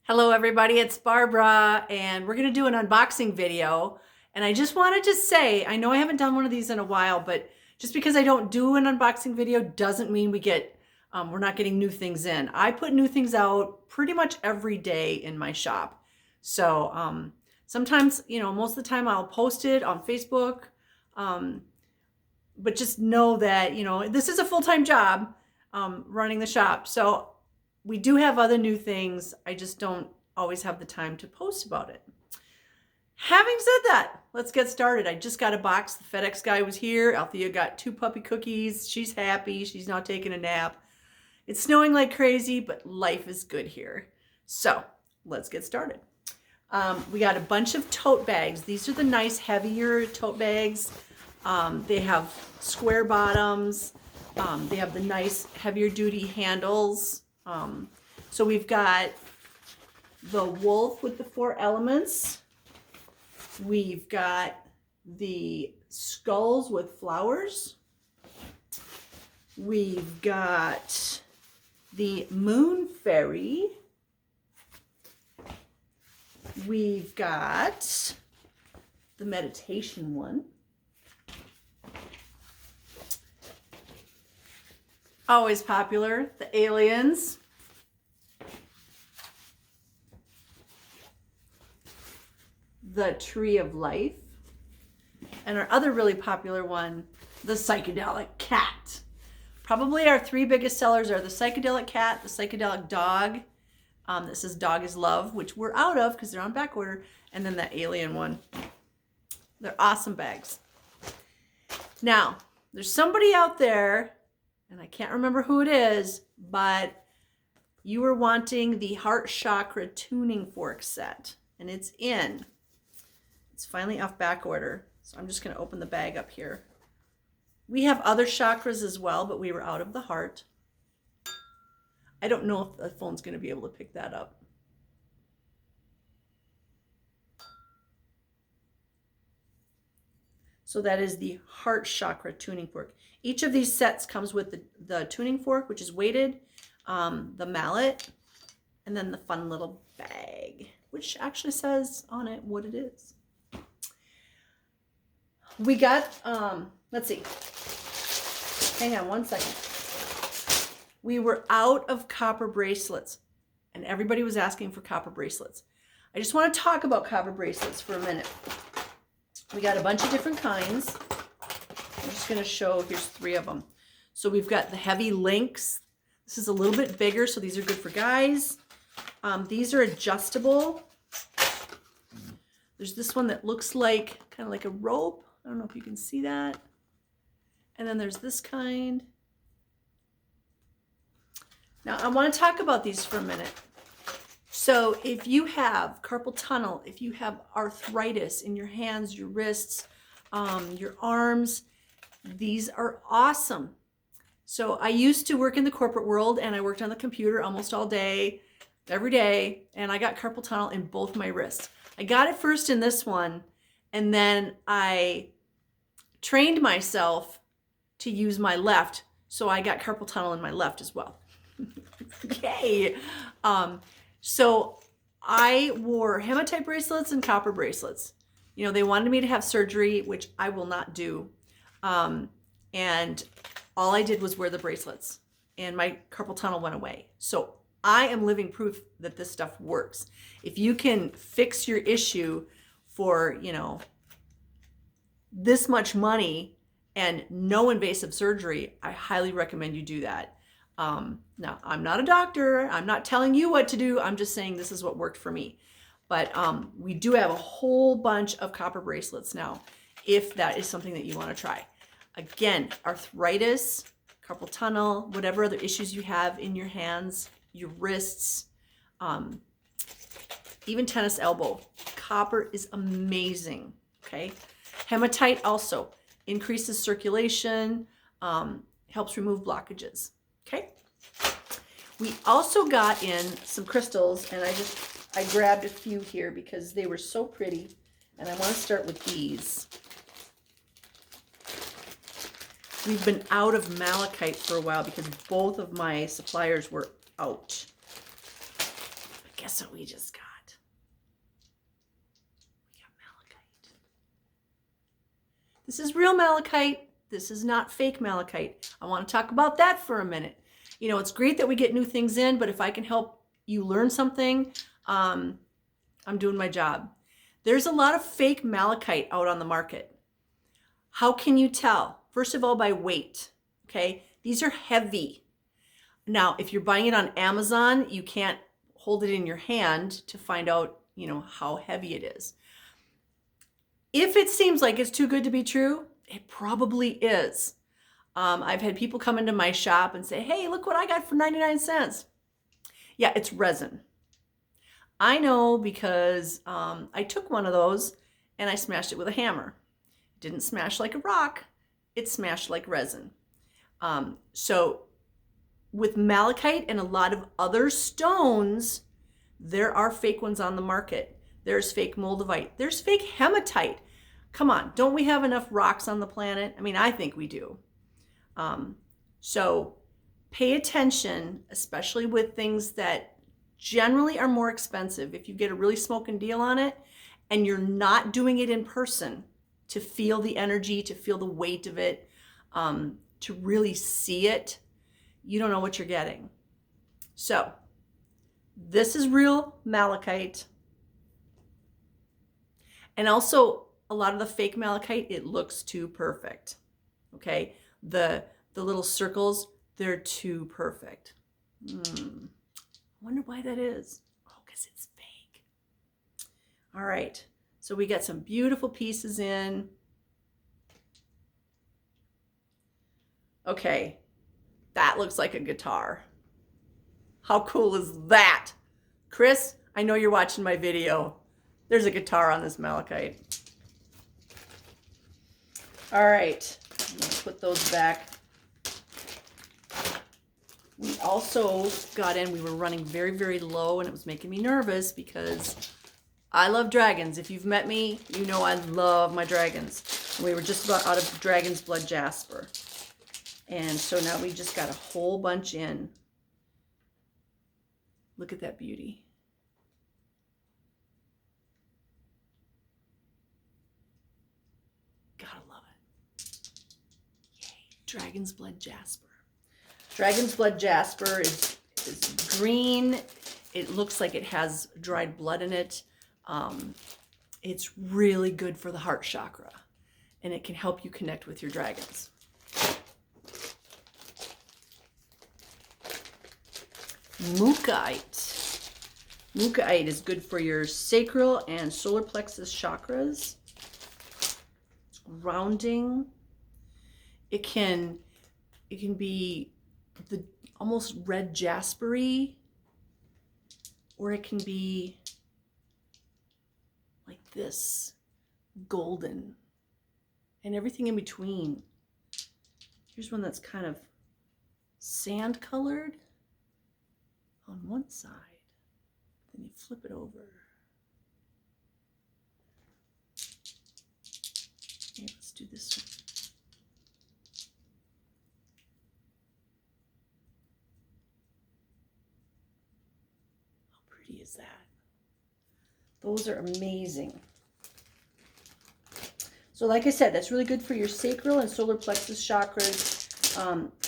Hello everybody, it's Barbara and we're going to do an unboxing video. And I just wanted to say, I know I haven't done one of these in a while, but just because I don't do an unboxing video doesn't mean we're not getting new things in. I put new things out pretty much every day in my shop. So sometimes, most of the time I'll post it on Facebook. But just know that, this is a full-time job, running the shop. So we do have other new things. I just don't always have the time to post about it. Having said that, let's get started. I just got a box. The FedEx guy was here. Althea got 2 puppy cookies. She's happy. She's now taking a nap. It's snowing like crazy, but life is good here. So let's get started. We got a bunch of tote bags. These are the nice heavier tote bags. They have square bottoms. They have the nice heavier duty handles. So we've got the wolf with the 4 elements. We've got the skulls with flowers. We've got the moon fairy. We've got the meditation one. Always popular, the aliens. The tree of life. And our other really popular one, the psychedelic cat. Probably our 3 biggest sellers are the psychedelic cat, the psychedelic dog. This is Dog is Love, which we're out of because they're on back order. And then the alien one. They're awesome bags. Now, there's somebody out there, and I can't remember who it is, but you were wanting the heart chakra tuning fork set, and it's in. It's finally off back order, so I'm just going to open the bag up here. We have other chakras as well, but we were out of the heart. I don't know if the phone's going to be able to pick that up. So that is the heart chakra tuning fork. Each of these sets comes with the tuning fork, which is weighted, the mallet, and then the fun little bag, which actually says on it what it is. We got, let's see, hang on one second. We were out of copper bracelets, and everybody was asking for copper bracelets. I just want to talk about copper bracelets for a minute. We got a bunch of different kinds. I'm just going to show, here's 3 of them. So we've got the heavy links. This is a little bit bigger, so these are good for guys. These are adjustable. There's this one that looks like, kind of like a rope. I don't know if you can see that. And then there's this kind. Now I want to talk about these for a minute. So if you have carpal tunnel, if you have arthritis in your hands, your wrists, your arms, these are awesome. So I used to work in the corporate world, and I worked on the computer almost all day, every day, and I got carpal tunnel in both my wrists. I got it first in this one, and then I trained myself to use my left, so I got carpal tunnel in my left as well. Yay! So I wore hematite bracelets and copper bracelets. They wanted me to have surgery, which I will not do. And all I did was wear the bracelets, and my carpal tunnel went away. So I am living proof that this stuff works. If you can fix your issue for, this much money and no invasive surgery, I highly recommend you do that. Now, I'm not a doctor. I'm not telling you what to do. I'm just saying this is what worked for me. But we do have a whole bunch of copper bracelets now, if that is something that you want to try. Again, arthritis, carpal tunnel, whatever other issues you have in your hands, your wrists, even tennis elbow. Copper is amazing, okay? Hematite also increases circulation, helps remove blockages. Okay. We also got in some crystals, and I grabbed a few here because they were so pretty, and I want to start with these. We've been out of malachite for a while because both of my suppliers were out. guess what we just got? We got malachite. This is real malachite. This is not fake malachite. I want to talk about that for a minute. You know, it's great that we get new things in, but if I can help you learn something, I'm doing my job. There's a lot of fake malachite out on the market. How can you tell? First of all, by weight, okay? These are heavy. Now, if you're buying it on Amazon, you can't hold it in your hand to find out, you know, how heavy it is. If it seems like it's too good to be true, it probably is. I've had people come into my shop and say, hey, look what I got for 99 cents. Yeah, it's resin. I know because I took one of those and I smashed it with a hammer. It didn't smash like a rock, it smashed like resin. So with malachite and a lot of other stones, there are fake ones on the market. There's fake moldavite. There's fake hematite. Come on, don't we have enough rocks on the planet? I mean, I think we do. So pay attention, especially with things that generally are more expensive. If you get a really smoking deal on it and you're not doing it in person to feel the energy, to feel the weight of it, to really see it, you don't know what you're getting. So this is real malachite. And also a lot of the fake malachite, it looks too perfect. Okay, the little circles, they're too perfect. I wonder why that is. Oh, because it's fake. All right, so we got some beautiful pieces in. Okay, that looks like a guitar. How cool is that? Chris, I know you're watching my video. There's a guitar on this malachite. All right, let's put those back. We also got in, we were running very, very low and it was making me nervous because I love dragons. If you've met me, you know I love my dragons. And we were just about out of Dragon's Blood Jasper. And so now we just got a whole bunch in. Look at that beauty. Gotta love it. Yay, Dragon's Blood Jasper. Dragon's Blood Jasper is green. It looks like it has dried blood in it. It's really good for the heart chakra, and it can help you connect with your dragons. Mookaite. Mookaite is good for your sacral and solar plexus chakras. It's grounding. It can be the almost red jaspery, or it can be like this, golden, and everything in between. Here's one that's kind of sand colored on one side. Then you flip it over. Okay, let's do this one. Is that? Those are amazing. So like I said, that's really good for your sacral and solar plexus chakras,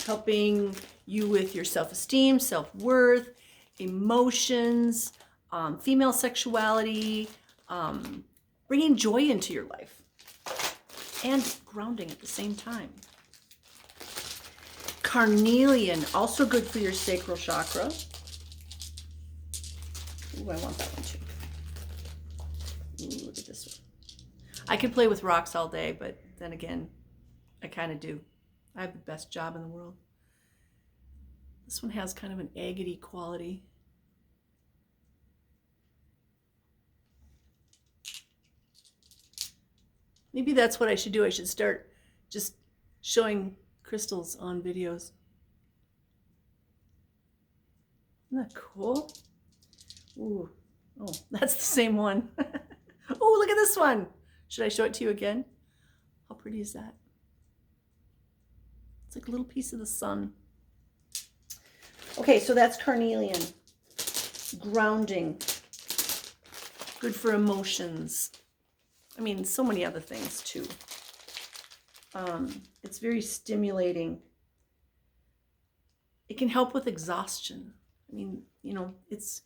helping you with your self-esteem, self-worth, emotions, female sexuality, bringing joy into your life, and grounding at the same time. Carnelian, also good for your sacral chakra. Ooh, I want that one too. Ooh, look at this one. I could play with rocks all day, but then again, I kind of do. I have the best job in the world. This one has kind of an agate quality. Maybe that's what I should do. I should start just showing crystals on videos. Isn't that cool? Ooh, oh, that's the same one. Oh, look at this one. Should I show it to you again? How pretty is that? It's like a little piece of the sun. Okay, so that's carnelian. grounding, good for emotions. I mean, so many other things too. It's very stimulating. It can help with exhaustion. I mean, you know, it's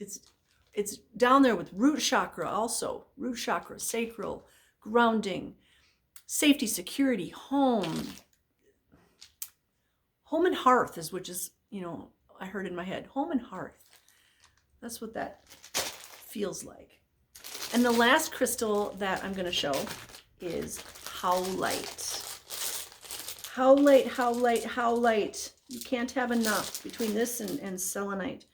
down there with root chakra also. Root chakra, sacral, grounding, safety, security, home. Home and hearth is, which is, you know, I heard in my head, home and hearth. That's what that feels like. And the last crystal that I'm going to show is howlite. Howlite, howlite, howlite. You can't have enough between this and selenite.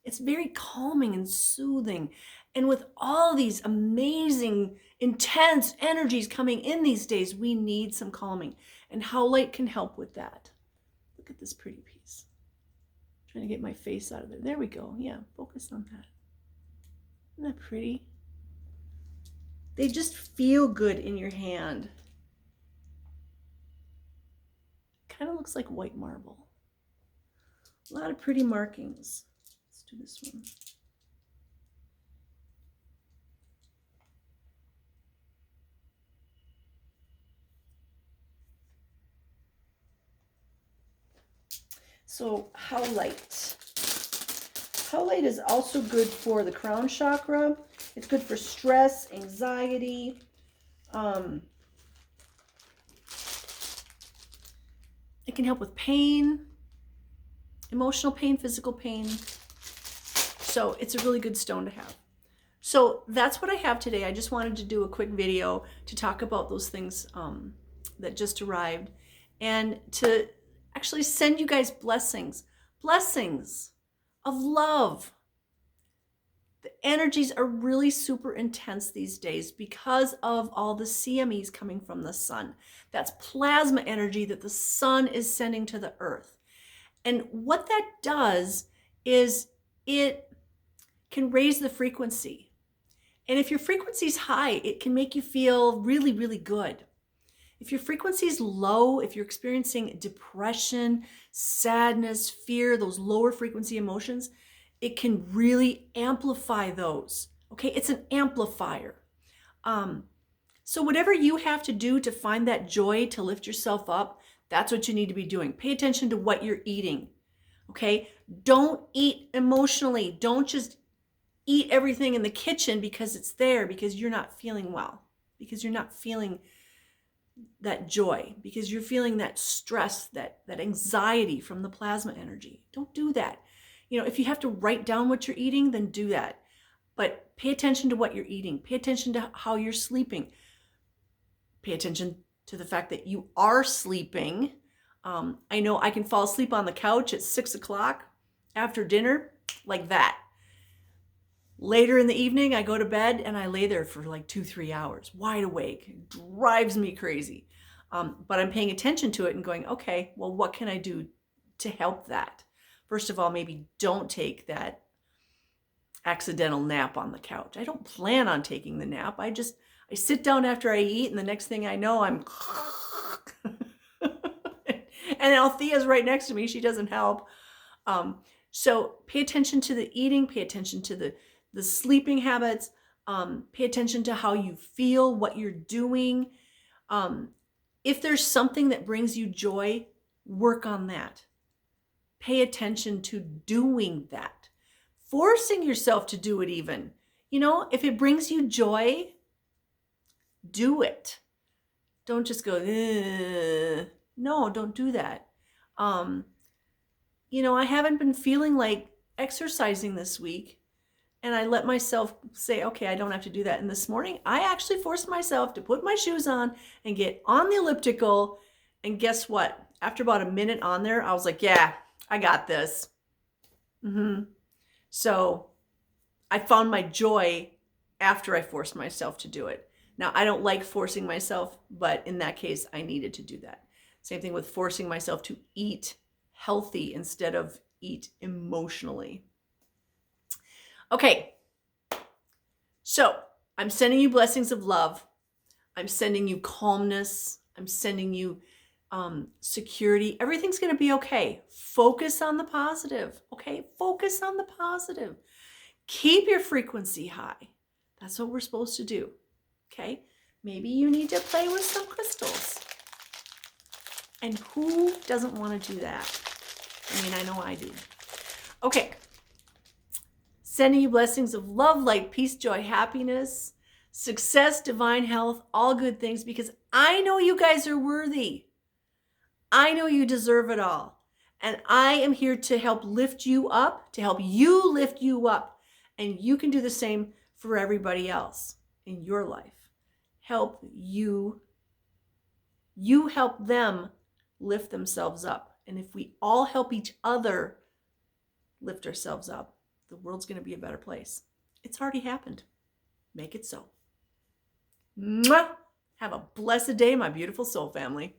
It's very calming and soothing. And with all these amazing, intense energies coming in these days, we need some calming. And howlite can help with that. Look at this pretty piece. I'm trying to get my face out of there. There we go. Yeah, focus on that. Isn't that pretty? They just feel good in your hand. Kind of looks like white marble. A lot of pretty markings. Let's do this one. So howlite. Howlite is also good for the crown chakra. It's good for stress, anxiety. It can help with pain, emotional pain, physical pain. So it's a really good stone to have. So that's what I have today. I just wanted to do a quick video to talk about those things that just arrived and to actually send you guys blessings of love. The energies are really super intense these days because of all the CMEs coming from the sun. That's plasma energy that the sun is sending to the earth. And what that does is it can raise the frequency. And if your frequency is high, it can make you feel really, really good. If your frequency is low, if you're experiencing depression, sadness, fear, those lower frequency emotions, it can really amplify those. Okay, it's an amplifier. So whatever you have to do to find that joy, to lift yourself up, that's what you need to be doing. Pay attention to what you're eating. Okay, don't eat emotionally. Don't just eat everything in the kitchen because it's there, because you're not feeling well, because you're not feeling that joy, because you're feeling that stress, that anxiety from the plasma energy. Don't do that. You know, if you have to write down what you're eating, then do that. But pay attention to what you're eating. Pay attention to how you're sleeping. Pay attention to the fact that you are sleeping. I know I can fall asleep on the couch at 6 o'clock after dinner, like that. Later in the evening, I go to bed and I lay there for like 2-3 hours, wide awake. It drives me crazy. But I'm paying attention to it and going, okay, well, what can I do to help that? First of all, maybe don't take that accidental nap on the couch. I don't plan on taking the nap. I sit down after I eat, and the next thing I know, I'm and Althea's right next to me. She doesn't help. So pay attention to the eating, pay attention to the sleeping habits, pay attention to how you feel, what you're doing. If there's something that brings you joy, work on that. Pay attention to doing that. Forcing yourself to do it even. You know, if it brings you joy, do it. Don't just go, no, don't do that. You know, I haven't been feeling like exercising this week. And I let myself say, okay, I don't have to do that. And this morning, I actually forced myself to put my shoes on and get on the elliptical. And guess what? After about a minute on there, I was like, yeah, I got this. So I found my joy after I forced myself to do it. Now, I don't like forcing myself, but in that case, I needed to do that. Same thing with forcing myself to eat healthy instead of eat emotionally. Okay, so I'm sending you blessings of love. I'm sending you calmness. I'm sending you security. Everything's going to be okay. Focus on the positive, okay? Focus on the positive. Keep your frequency high. That's what we're supposed to do. Okay? Maybe you need to play with some crystals. And who doesn't want to do that? I mean, I know I do. Okay. Sending you blessings of love, light, peace, joy, happiness, success, divine health, all good things, because I know you guys are worthy. I know you deserve it all. And I am here to help lift you up, to help you lift you up. And you can do the same for everybody else in your life. Help you. You help them lift themselves up. And if we all help each other lift ourselves up, the world's going to be a better place. It's already happened. Make it so. Mwah! Have a blessed day, my beautiful soul family.